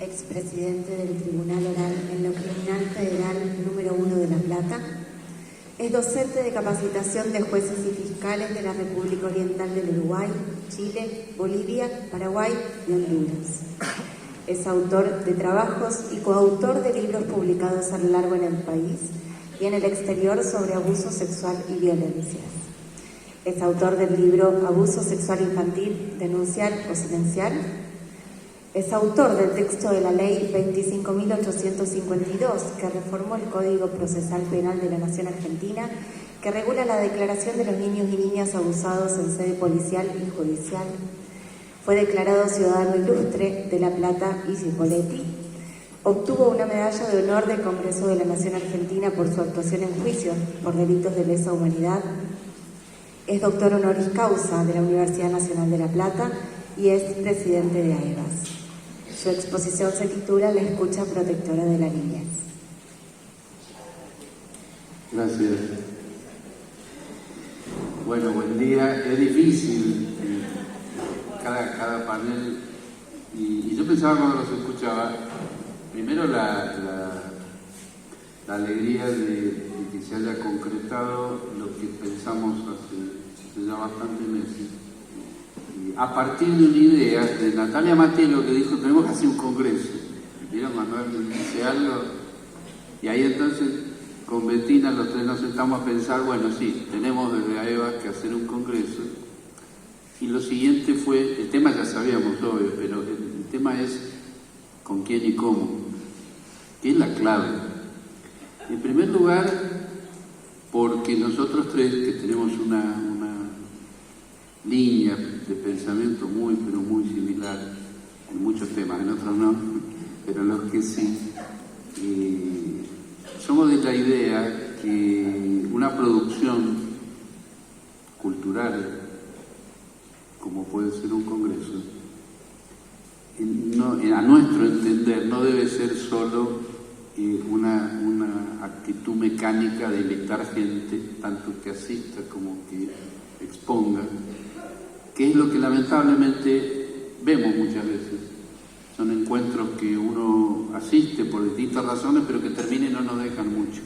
expresidente del Tribunal Oral en lo Criminal Federal número 1 de La Plata. Es docente de capacitación de jueces y fiscales de la República Oriental del Uruguay, Chile, Bolivia, Paraguay y Honduras. Es autor de trabajos y coautor de libros publicados a lo largo en el país y en el exterior sobre abuso sexual y violencias. Es autor del libro Abuso Sexual Infantil, Denunciar o Silenciar. Es autor del texto de la Ley 25.852, que reformó el Código Procesal Penal de la Nación Argentina, que regula la declaración de los niños y niñas abusados en sede policial y judicial. Fue declarado ciudadano ilustre de La Plata y Cipolletti. Obtuvo una medalla de honor del Congreso de la Nación Argentina por su actuación en juicio por delitos de lesa humanidad. Es doctor honoris causa de la Universidad Nacional de La Plata y es presidente de AEVAS. Su exposición se titula La escucha protectora de la niñez. Gracias. Bueno, buen día. Es difícil cada panel, y yo pensaba cuando los escuchaba, primero la alegría de que se haya concretado lo que pensamos hace ya bastantes meses, a partir de una idea de Natalia Matelo, que dijo: tenemos que hacer un congreso. ¿Vieron? Manuel dice algo, y ahí entonces con Bettina los tres nos sentamos a pensar, bueno, sí, tenemos desde AEVA que hacer un congreso. Y lo siguiente fue, el tema ya sabíamos, obvio, pero el tema es con quién y cómo, que es la clave. En primer lugar, porque nosotros tres, que tenemos una línea de pensamiento pero muy similar en muchos temas, en otros no, pero en los que sí, somos de la idea que una producción cultural, como puede ser un congreso, a nuestro entender no debe ser solo una actitud mecánica de invitar gente, tanto que asista como que exponga, que es lo que lamentablemente vemos muchas veces. Son encuentros que uno asiste por distintas razones, pero que terminen y no nos dejan mucho.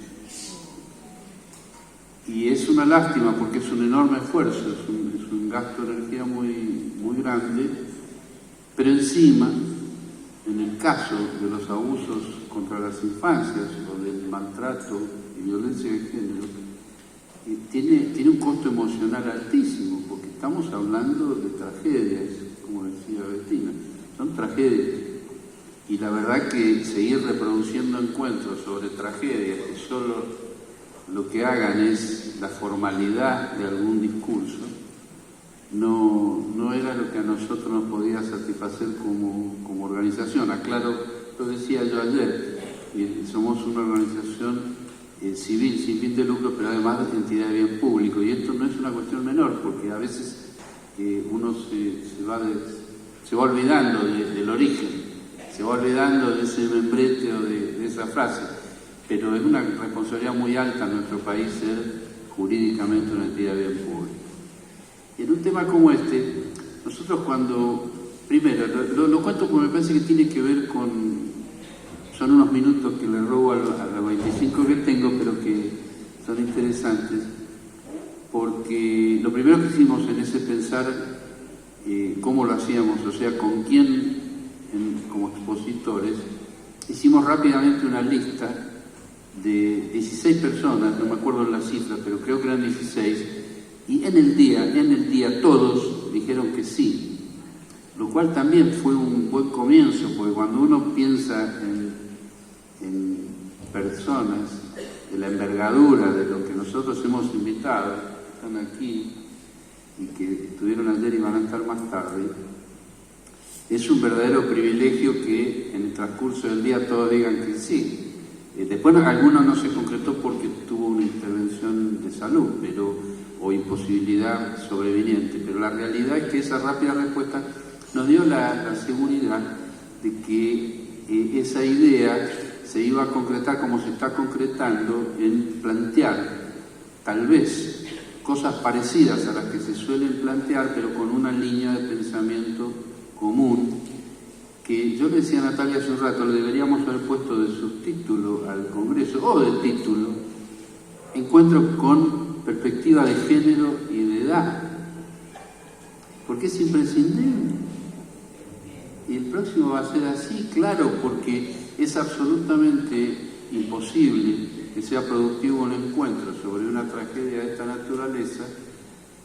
Y es una lástima porque es un enorme esfuerzo, es un gasto de energía muy grande, pero encima, en el caso de los abusos contra las infancias o del maltrato y violencia de género, tiene un costo emocional altísimo, porque estamos hablando de tragedias, como decía Bettina, son tragedias. Y la verdad que seguir reproduciendo encuentros sobre tragedias que solo lo que hagan es la formalidad de algún discurso, no era lo que a nosotros nos podía satisfacer como organización. Aclaro, lo decía yo ayer, somos una organización civil, sin fin de lucro, pero además de entidad de bien público, y esto no es una cuestión menor, porque a veces uno se va olvidando del origen, se va olvidando de ese membrete o de esa frase, pero es una responsabilidad muy alta en nuestro país ser jurídicamente una entidad de bien público. Y en un tema como este, nosotros primero, lo cuento porque me parece que tiene que ver son unos minutos que le robo a los 25 que tengo, pero que son interesantes, porque lo primero que hicimos en ese pensar cómo lo hacíamos, o sea, con quién como expositores, hicimos rápidamente una lista de 16 personas, no me acuerdo la cifra, pero creo que eran 16, y en el día todos dijeron que sí, lo cual también fue un buen comienzo, porque cuando uno piensa en personas de la envergadura de lo que nosotros hemos invitado, que están aquí y que estuvieron ayer y van a estar más tarde, es un verdadero privilegio que en el transcurso del día todos digan que sí. Después alguno no se concretó porque tuvo una intervención de salud o imposibilidad sobreviniente, pero la realidad es que esa rápida respuesta nos dio la seguridad de que esa idea se iba a concretar como se está concretando en plantear tal vez cosas parecidas a las que se suelen plantear, pero con una línea de pensamiento común que yo le decía a Natalia hace un rato, le deberíamos haber puesto de subtítulo al Congreso, o de título, encuentro con perspectiva de género y de edad, porque es imprescindible. Y el próximo va a ser así, claro, porque es absolutamente imposible que sea productivo un encuentro sobre una tragedia de esta naturaleza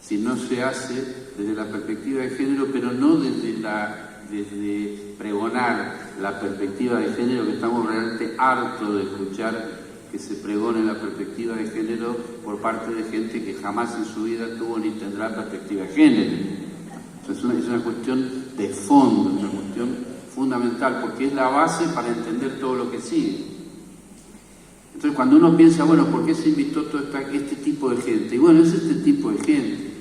si no se hace desde la perspectiva de género, pero no desde pregonar la perspectiva de género, que estamos realmente hartos de escuchar que se pregone la perspectiva de género por parte de gente que jamás en su vida tuvo ni tendrá perspectiva de género. Es una cuestión de fondo, es una cuestión fundamental, porque es la base para entender todo lo que sigue. Entonces, cuando uno piensa, bueno, ¿por qué se invitó todo este tipo de gente? Y bueno, es este tipo de gente,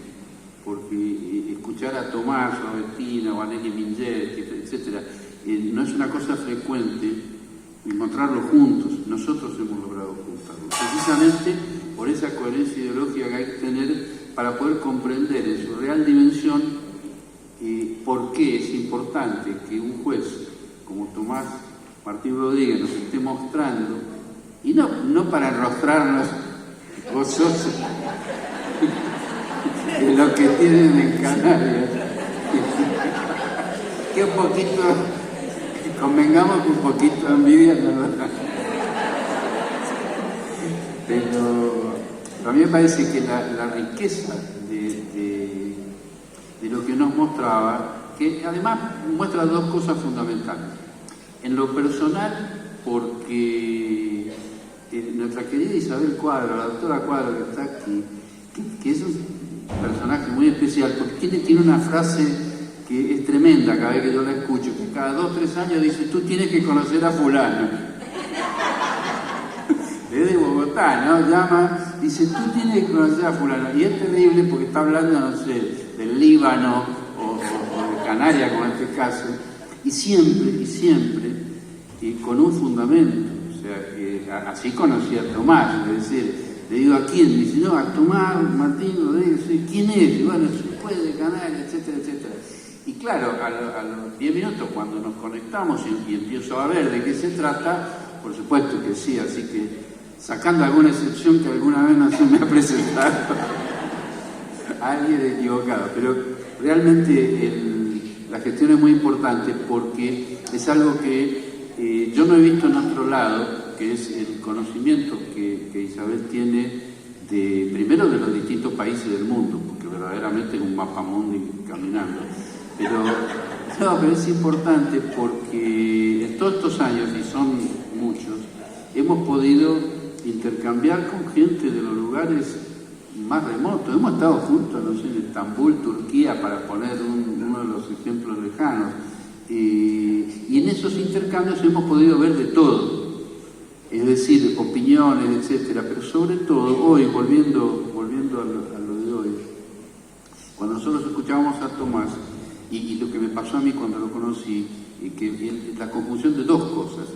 porque escuchar a Tomás, o a Bettina, o a Nelly Minget, etcétera, no es una cosa frecuente encontrarlos juntos. Nosotros hemos logrado juntarlos, precisamente por esa coherencia ideológica que hay que tener para poder comprender en su real dimensión por qué es importante que un juez como Tomás Martín Rodríguez nos esté mostrando, y no para enrostrarnos gozosos de lo que tienen en Canarias, que un poquito, convengamos que un poquito de envidia, ¿no? Pero a mí me parece que la riqueza de lo que nos mostraba, que además muestra dos cosas fundamentales. En lo personal, porque nuestra querida Isabel Cuadro, la doctora Cuadro que está aquí, que es un personaje muy especial, porque tiene una frase que es tremenda cada vez que yo la escucho, que cada 2 o 3 años dice, tú tienes que conocer a fulano. Es de Bogotá, ¿no? Llama, dice, tú tienes que conocer a fulano. Y es terrible porque está hablando, no sé, del Líbano o de Canarias, como en este caso, y siempre, con un fundamento. O sea, así conocí a Tomás, es decir, le digo, ¿a quién? Me dice, no, a Tomás Martín Rodríguez. ¿Quién es? Y bueno, se puede de Canarias, etcétera, etcétera. Y claro, a los 10 minutos, cuando nos conectamos y empiezo a ver de qué se trata, por supuesto que sí, así que, sacando alguna excepción que alguna vez no se me ha presentado alguien equivocado, pero realmente la gestión es muy importante porque es algo que yo no he visto en otro lado, que es el conocimiento que Isabel tiene primero de los distintos países del mundo, porque verdaderamente es un mapamundi caminando, pero es importante porque en todos estos años, y son muchos, hemos podido intercambiar con gente de los lugares más remotos. Hemos estado juntos, no sé, en Estambul, Turquía, para poner uno de los ejemplos lejanos. Y en esos intercambios hemos podido ver de todo. Es decir, opiniones, etcétera. Pero sobre todo, hoy, volviendo a lo de hoy, cuando nosotros escuchábamos a Tomás, y lo que me pasó a mí cuando lo conocí, que la conjunción de dos cosas.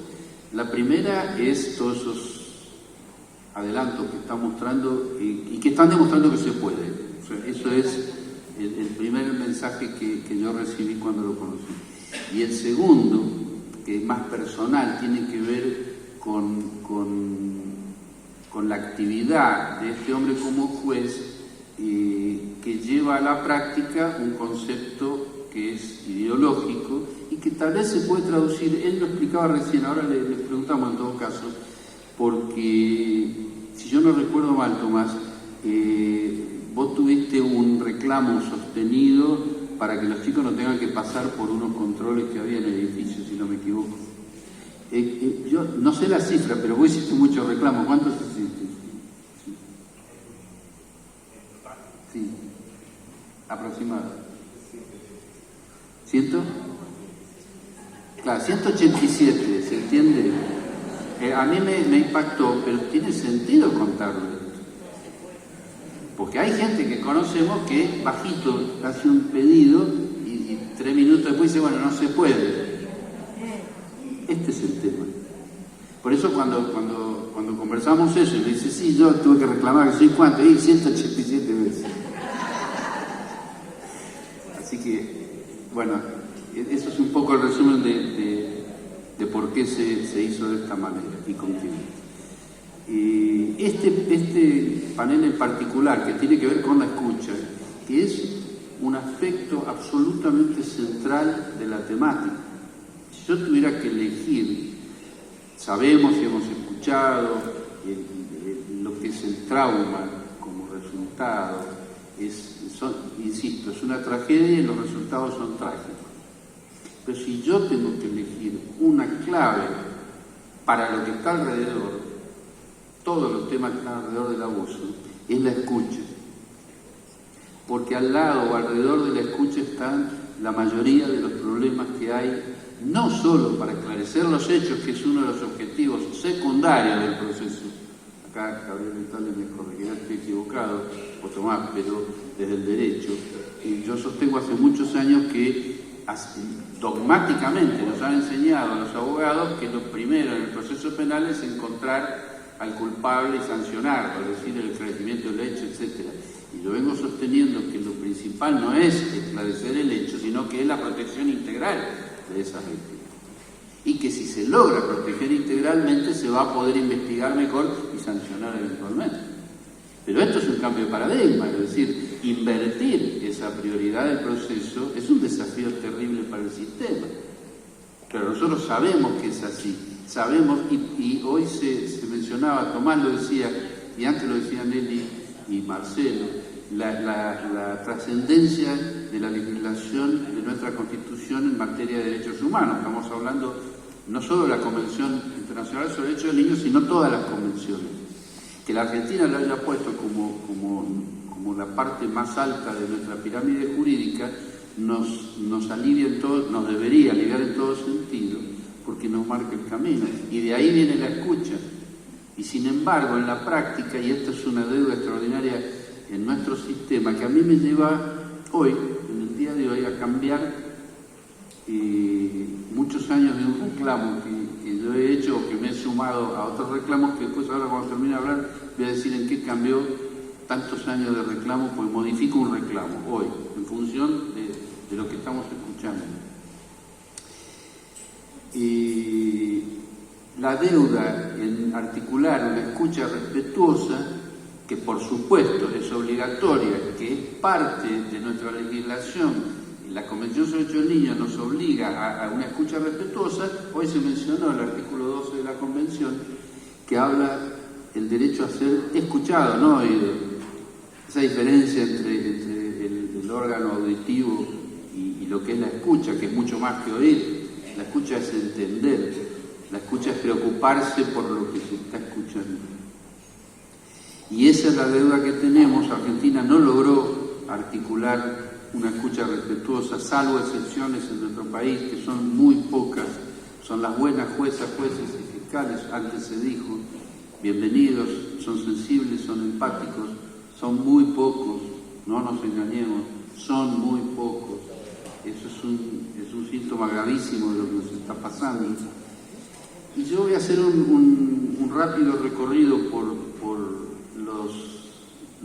La primera es todos esos adelantos que están mostrando y que están demostrando que se puede. O sea, eso es el primer mensaje que yo recibí cuando lo conocí. Y el segundo, que es más personal, tiene que ver con la actividad de este hombre como juez, que lleva a la práctica un concepto que es ideológico y que tal vez se puede traducir, él lo explicaba recién, ahora le preguntamos en todo caso, porque si yo no recuerdo mal, Tomás, vos tuviste un reclamo sostenido para que los chicos no tengan que pasar por unos controles que había en el edificio, si no me equivoco. Yo no sé la cifra, pero vos hiciste muchos reclamos. ¿Cuántos hiciste? Sí, aproximado. ¿100? Claro, 187, ¿se entiende? A mí me impactó, pero tiene sentido contarlo esto. Porque hay gente que conocemos que bajito hace un pedido y 3 minutos después dice, bueno, no se puede. Este es el tema. Por eso cuando conversamos eso, y le dice, sí, yo tuve que reclamar que soy cuánto, y 187 veces. Así que, bueno, eso es un poco el resumen de por qué se hizo de esta manera y con quién. Este panel en particular, que tiene que ver con la escucha, que es un aspecto absolutamente central de la temática. Si yo tuviera que elegir, sabemos y hemos escuchado lo que es el trauma como resultado, insisto, es una tragedia y los resultados son trágicos. Pero si yo tengo que elegir una clave para lo que está alrededor, todos los temas que están alrededor del abuso, es la escucha. Porque al lado o alrededor de la escucha están la mayoría de los problemas que hay, no solo para esclarecer los hechos, que es uno de los objetivos secundarios del proceso. Acá Gabriel Vitale me corregirá, estoy equivocado, o Tomás, pero desde el derecho. Y yo sostengo hace muchos años que dogmáticamente nos han enseñado a los abogados que lo primero en el proceso penal es encontrar al culpable y sancionarlo, es decir, el esclarecimiento del hecho, etc. Y yo vengo sosteniendo que lo principal no es esclarecer el hecho, sino que es la protección integral de esas víctimas. Y que si se logra proteger integralmente se va a poder investigar mejor y sancionar eventualmente. Pero esto es un cambio de paradigma, es decir, invertir esa prioridad del proceso es un desafío terrible para el sistema. Pero nosotros sabemos que es así, sabemos, y hoy se mencionaba, Tomás lo decía, y antes lo decían Nelly y Marcelo, la trascendencia de la legislación de nuestra Constitución en materia de derechos humanos. Estamos hablando no solo de la Convención Internacional sobre Derechos del Niño, sino todas las convenciones. Que la Argentina lo haya puesto como la parte más alta de nuestra pirámide jurídica nos alivia en todo, nos debería aliviar en todo sentido, porque nos marca el camino. Y de ahí viene la escucha. Y sin embargo, en la práctica, y esto es una deuda extraordinaria en nuestro sistema, que a mí me lleva hoy, en el día de hoy, a cambiar muchos años de un reclamo que yo he hecho o que me he sumado a otros reclamos, que después ahora cuando termine de hablar voy a decir en qué cambió tantos años de reclamo, pues modifico un reclamo hoy, en función de lo que estamos escuchando. La deuda en articular una escucha respetuosa, que por supuesto es obligatoria, que es parte de nuestra legislación. La Convención sobre Derechos del Niño nos obliga a una escucha respetuosa. Hoy se mencionó el artículo 12 de la Convención, que habla del derecho a ser escuchado, no oído. Esa diferencia entre el órgano auditivo y lo que es la escucha, que es mucho más que oír. La escucha es entender, la escucha es preocuparse por lo que se está escuchando. Y esa es la deuda que tenemos. Argentina no logró articular una escucha respetuosa, salvo excepciones en nuestro país, que son muy pocas, son las buenas juezas, jueces y fiscales, antes se dijo, bienvenidos, son sensibles, son empáticos, son muy pocos, no nos engañemos, son muy pocos. Eso es un síntoma gravísimo de lo que nos está pasando. Y yo voy a hacer un rápido recorrido por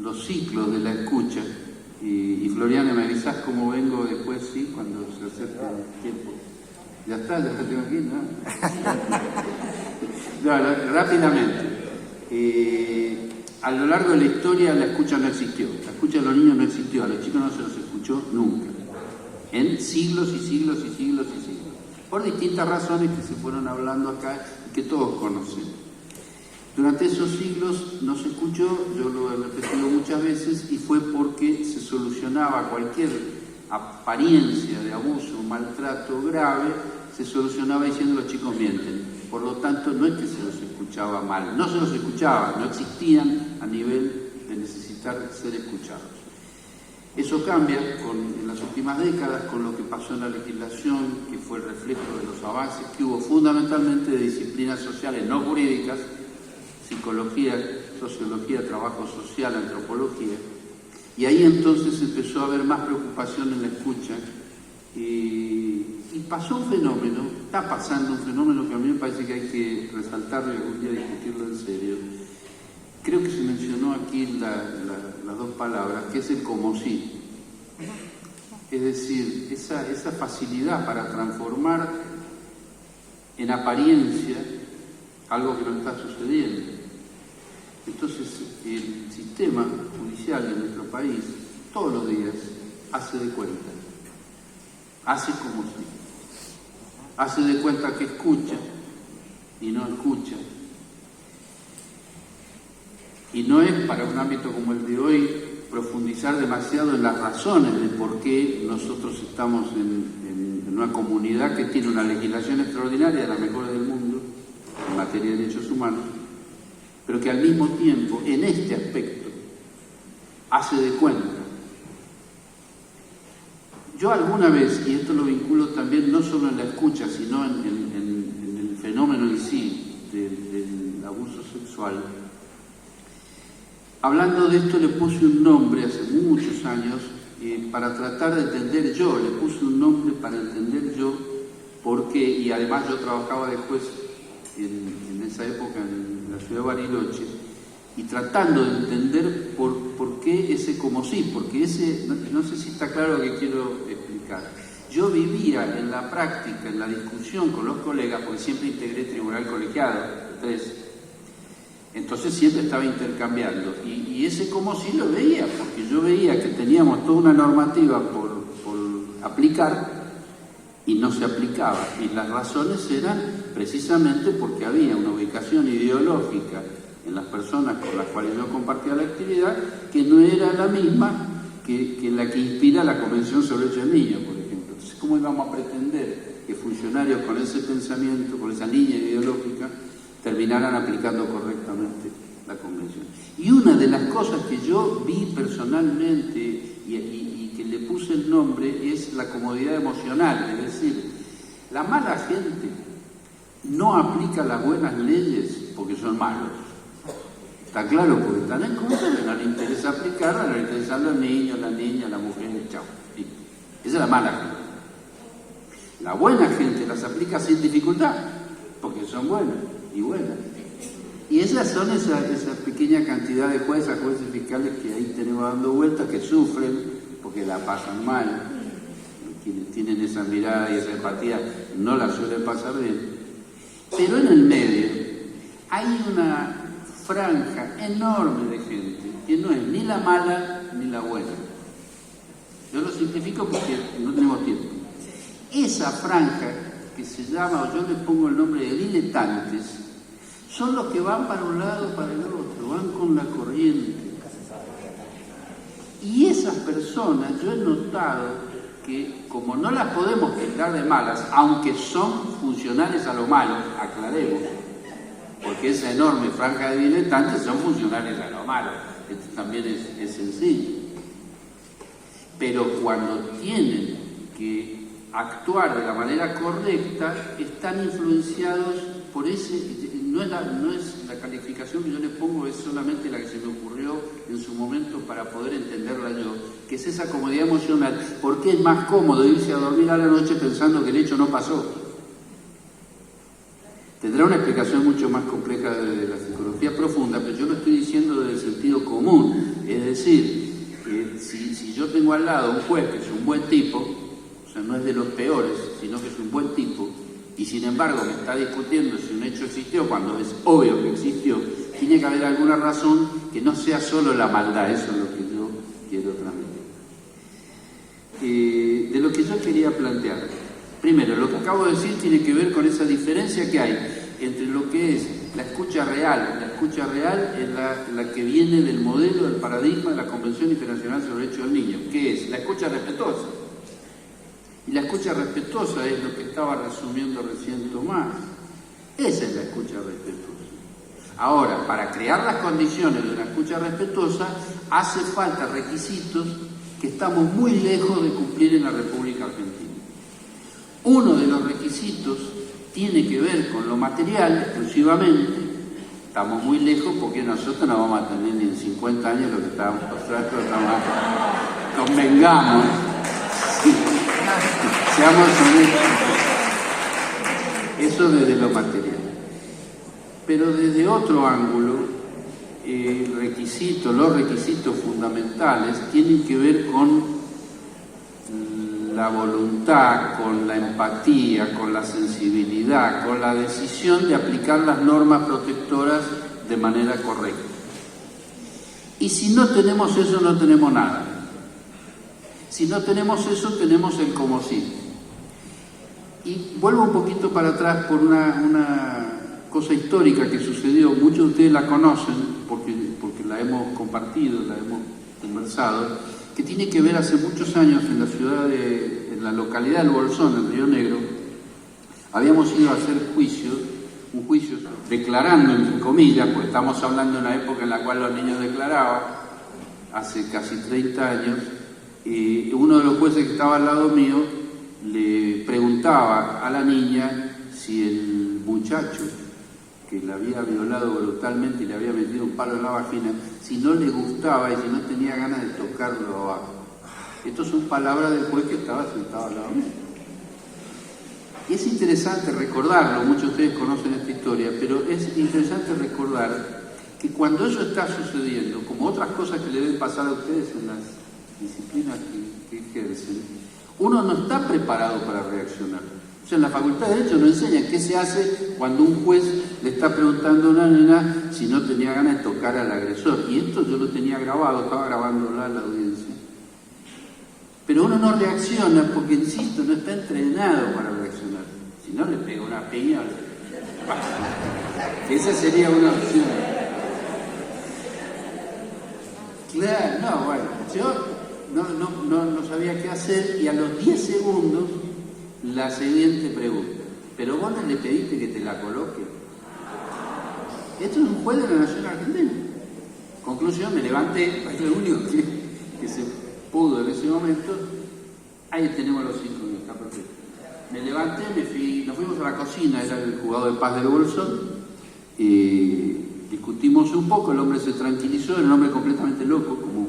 los ciclos de la escucha. Y Floriana, ¿me avisás cómo vengo después, sí, cuando se acerque el tiempo? Ya está, ya lo tengo aquí, ¿no? No, rápidamente. A lo largo de la historia la escucha no existió. La escucha de los niños no existió, a los chicos no se los escuchó nunca. En siglos y siglos y siglos y siglos. Por distintas razones que se fueron hablando acá y que todos conocemos. Durante esos siglos no se escuchó, yo lo he repetido muchas veces, y fue porque se solucionaba cualquier apariencia de abuso o maltrato grave, se solucionaba diciendo los chicos mienten. Por lo tanto, no es que se los escuchaba mal, no se los escuchaba, no existían a nivel de necesitar ser escuchados. Eso cambia en las últimas décadas con lo que pasó en la legislación, que fue el reflejo de los avances que hubo fundamentalmente de disciplinas sociales no jurídicas, psicología, sociología, trabajo social, antropología, y ahí entonces empezó a haber más preocupación en la escucha y pasó un fenómeno, está pasando un fenómeno que a mí me parece que hay que resaltarlo y algún día discutirlo en serio. Creo que se mencionó aquí las dos palabras, que es el como sí. Es decir, esa facilidad para transformar en apariencia algo que no está sucediendo. Entonces, el sistema judicial de nuestro país, todos los días, hace de cuenta. Hace como si. Hace de cuenta que escucha y no escucha. Y no es para un ámbito como el de hoy profundizar demasiado en las razones de por qué nosotros estamos en una comunidad que tiene una legislación extraordinaria, de las mejores del mundo, en materia de derechos humanos, pero que al mismo tiempo, en este aspecto, hace de cuenta. Yo alguna vez, y esto lo vinculo también no solo en la escucha, sino en el fenómeno en sí del abuso sexual, hablando de esto le puse un nombre hace muchos años para tratar de entender yo, le puse un nombre para entender yo por qué, y además yo trabajaba de juez en esa época en la ciudad de Bariloche, y tratando de entender por qué ese como sí, porque ese, no sé si está claro lo que quiero explicar. Yo vivía en la práctica, en la discusión con los colegas, porque siempre integré tribunal colegiado, 3. Entonces siempre estaba intercambiando, y ese como sí lo veía, porque yo veía que teníamos toda una normativa por aplicar, y no se aplicaba, y las razones eran precisamente porque había una ubicación ideológica en las personas con las cuales yo compartía la actividad, que no era la misma que la que inspira la Convención sobre Derechos del Niño, por ejemplo. Entonces, ¿cómo íbamos a pretender que funcionarios con ese pensamiento, con esa línea ideológica, terminaran aplicando correctamente la Convención? Y una de las cosas que yo vi personalmente y que le puse el nombre es la comodidad emocional, es decir, la mala gente no aplica las buenas leyes porque son malos. Está claro, porque están en contra, no les interesa aplicarla, no les interesan los niños, las niñas, las mujeres, chao. Esa es la mala gente. La buena gente las aplica sin dificultad, porque son buenas y buenas. Y esas son esa pequeña cantidad de jueces fiscales que ahí tenemos dando vueltas, que sufren, porque la pasan mal. Quienes tienen esa mirada y esa empatía no la suelen pasar bien. Pero en el medio hay una franja enorme de gente que no es ni la mala ni la buena. Yo lo simplifico porque no tenemos tiempo. Esa franja que se llama, o yo le pongo el nombre de diletantes, son los que van para un lado o para el otro, van con la corriente. Y esas personas, yo he notado que como no las podemos tildar de malas, aunque son funcionales a lo malo, aclaremos, porque esa enorme franja de diletantes son funcionales a lo malo, esto también es sencillo. Pero cuando tienen que actuar de la manera correcta, están influenciados por ese, no es la calificación que yo le pongo, es solamente la que se me ocurrió en su momento para poder entenderla yo, que es esa comodidad emocional, porque es más cómodo irse a dormir a la noche pensando que el hecho no pasó. Tendrá una explicación mucho más compleja de la psicología profunda, pero yo lo estoy diciendo desde el sentido común. Es decir, si yo tengo al lado un juez que es un buen tipo, o sea, no es de los peores, sino que es un buen tipo, y sin embargo me está discutiendo si un hecho existió cuando es obvio que existió, tiene que haber alguna razón que no sea solo la maldad. Eso es lo que yo quiero transmitir. De lo que yo quería plantear, primero, lo que acabo de decir tiene que ver con esa diferencia que hay entre lo que es la escucha real. La escucha real es la que viene del modelo, del paradigma de la Convención Internacional sobre Derechos del Niño, que es la escucha respetuosa. Y la escucha respetuosa es lo que estaba resumiendo recién Tomás. Esa es la escucha respetuosa. Ahora, para crear las condiciones de una escucha respetuosa, hace falta requisitos que estamos muy lejos de cumplir en la República Argentina. Uno de los requisitos tiene que ver con lo material exclusivamente. Estamos muy lejos porque nosotros no vamos a tener ni en 50 años lo que estábamos nosotros, convengamos. Sí. Seamos honestos. Eso desde lo material. Pero desde otro ángulo, los requisitos fundamentales tienen que ver con la voluntad, con la empatía, con la sensibilidad, con la decisión de aplicar las normas protectoras de manera correcta. Y si no tenemos eso, no tenemos nada. Si no tenemos eso, tenemos el como sí. Y vuelvo un poquito para atrás por una cosa histórica que sucedió. Muchos de ustedes la conocen porque la hemos compartido, la hemos conversado, que tiene que ver hace muchos años en la ciudad en la localidad del Bolsón, en Río Negro. Habíamos ido a hacer un juicio declarando, entre comillas, pues estamos hablando de una época en la cual los niños declaraban, hace casi 30 años, y uno de los jueces que estaba al lado mío le preguntaba a la niña si el muchacho que la había violado brutalmente y le había metido un palo en la vagina, si no le gustaba y si no tenía ganas de tocarlo abajo. Estas son palabras del juez que estaba sentado al lado mío. Y es interesante recordarlo, muchos de ustedes conocen esta historia, pero es interesante recordar que cuando eso está sucediendo, como otras cosas que le deben pasar a ustedes en las disciplinas que ejercen, uno no está preparado para reaccionar. O sea, en la Facultad de Derecho nos enseñan qué se hace cuando un juez le está preguntando a una nena si no tenía ganas de tocar al agresor. Y esto yo lo tenía grabado, estaba grabándola a la audiencia. Pero uno no reacciona porque, insisto, no está entrenado para reaccionar. Si no, le pega una piña. Esa sería una opción. Claro, no, bueno, yo no sabía qué hacer y a los 10 segundos la siguiente pregunta. ¿Pero vos no le pediste que te la coloque? Esto es un juez de la Nación Argentina. Conclusión, me levanté, es lo único que se pudo en ese momento. Ahí tenemos los 5 minutos, está perfecto. Me levanté, nos fuimos a la cocina, era el juzgado de paz del Bolsón, discutimos un poco, el hombre se tranquilizó, era un hombre completamente loco, como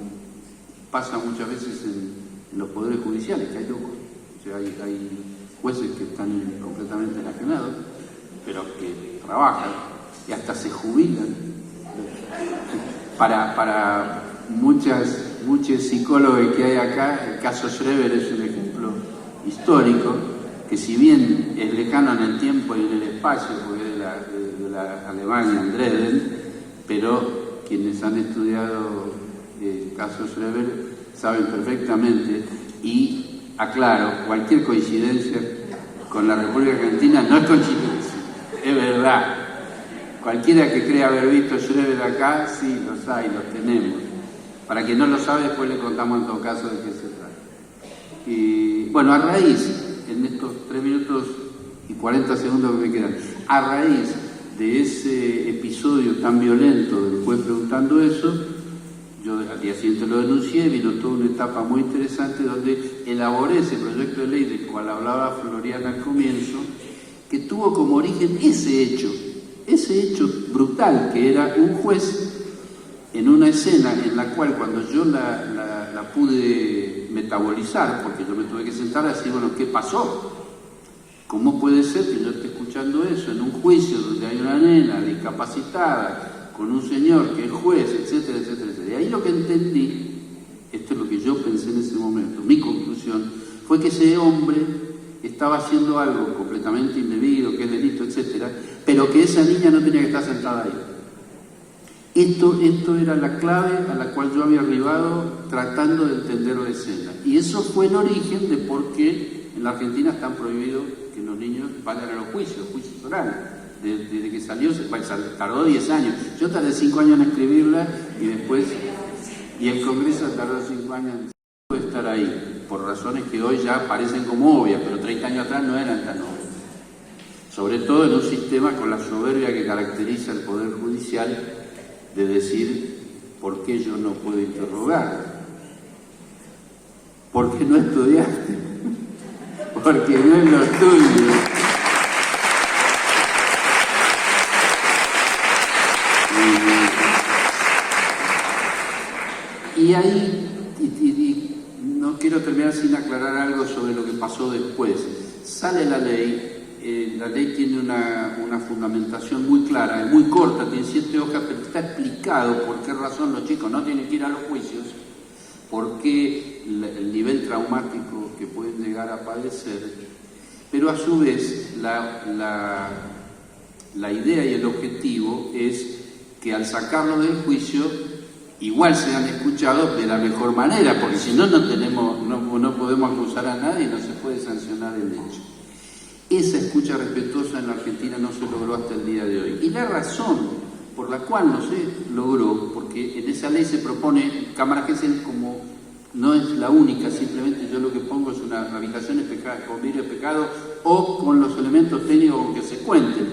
pasa muchas veces en los poderes judiciales, que hay locos. O sea, hay jueces que están completamente enajenados, pero que trabajan y hasta se jubilan. Para muchos psicólogos que hay acá, el caso Schreber es un ejemplo histórico, que si bien es lejano en el tiempo y en el espacio, porque es de la Alemania, en Dresden, pero quienes han estudiado el caso Schreber saben perfectamente, y aclaro, cualquier coincidencia con la República Argentina no es coincidencia, es verdad. Cualquiera que crea haber visto Schreber acá, sí, los hay, los tenemos. Para quien no lo sabe, después le contamos en todo caso de qué se trata. Y bueno, a raíz, en estos 3 minutos y 40 segundos que me quedan, a raíz de ese episodio tan violento del juez preguntando eso, yo al día siguiente lo denuncié, vino toda una etapa muy interesante donde elaboré ese proyecto de ley del cual hablaba Floriana al comienzo, que tuvo como origen ese hecho brutal, que era un juez en una escena en la cual cuando yo la pude metabolizar, porque yo me tuve que sentar a decir, bueno, ¿qué pasó? ¿Cómo puede ser que yo esté escuchando eso en un juicio donde hay una nena discapacitada, con un señor que es juez, etcétera, etcétera, etcétera? Y ahí lo que entendí, esto es lo que yo pensé en ese momento, mi conclusión, fue que ese hombre estaba haciendo algo completamente indebido, que es delito, etcétera, pero que esa niña no tenía que estar sentada ahí. Esto era la clave a la cual yo había arribado tratando de entender la escena. Y eso fue el origen de por qué en la Argentina están prohibidos que los niños vayan a los juicios orales. Desde que salió, tardó 10 años. Yo tardé 5 años en escribirla y el Congreso tardó 5 años en estar ahí, por razones que hoy ya parecen como obvias, pero 30 años atrás no eran tan obvias. Sobre todo en un sistema con la soberbia que caracteriza el Poder Judicial, de decir, ¿por qué yo no puedo interrogar? ¿Por qué no estudiaste? Porque no es lo tuyo. Y ahí, no quiero terminar sin aclarar algo sobre lo que pasó después. Sale la ley tiene una fundamentación muy clara, es muy corta, tiene 7 hojas, pero está explicado por qué razón los chicos no tienen que ir a los juicios, por qué el nivel traumático que pueden llegar a padecer, pero a su vez la idea y el objetivo es que al sacarlo del juicio igual sean escuchados de la mejor manera, porque si no, no podemos acusar a nadie y no se puede sancionar el hecho. Esa escucha respetuosa en la Argentina no se logró hasta el día de hoy. Y la razón por la cual no se logró, porque en esa ley se propone cámara Gesell como no es la única, simplemente yo lo que pongo es una habitación con vidrio espejado o con los elementos técnicos que se cuenten.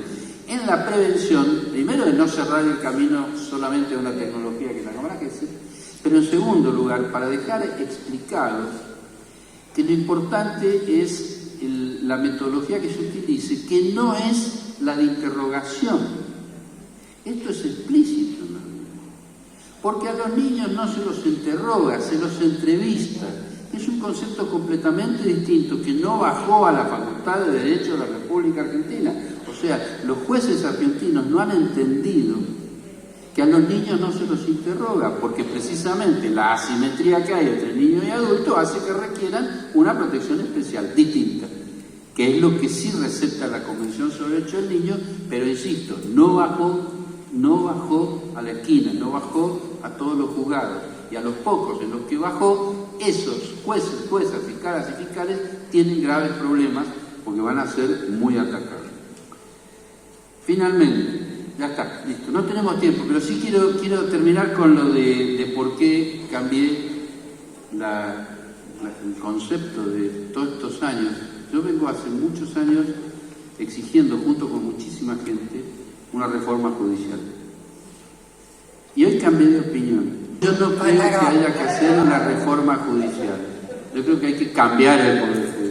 En la prevención, primero de no cerrar el camino solamente a una tecnología que es la cámara Gesell, pero en segundo lugar, para dejar explicado que lo importante es la metodología que se utilice, que no es la de interrogación. Esto es explícito, ¿no? Porque a los niños no se los interroga, se los entrevista. Es un concepto completamente distinto que no bajó a la Facultad de Derecho de la República Argentina. O sea, los jueces argentinos no han entendido que a los niños no se los interroga, porque precisamente la asimetría que hay entre niño y adulto hace que requieran una protección especial, distinta, que es lo que sí recepta la Convención sobre el Derecho del Niño, pero insisto, no bajó a la esquina, no bajó a todos los juzgados, y a los pocos en los que bajó, esos jueces, juezas, fiscales y fiscales tienen graves problemas porque van a ser muy atacados. Finalmente, ya está, listo, no tenemos tiempo, pero sí quiero terminar con lo de por qué cambié el concepto de todos estos años. Yo vengo hace muchos años exigiendo, junto con muchísima gente, una reforma judicial. Y hoy cambié de opinión. Yo no creo que haya que hacer una reforma judicial. Yo creo que hay que cambiar el Poder Judicial.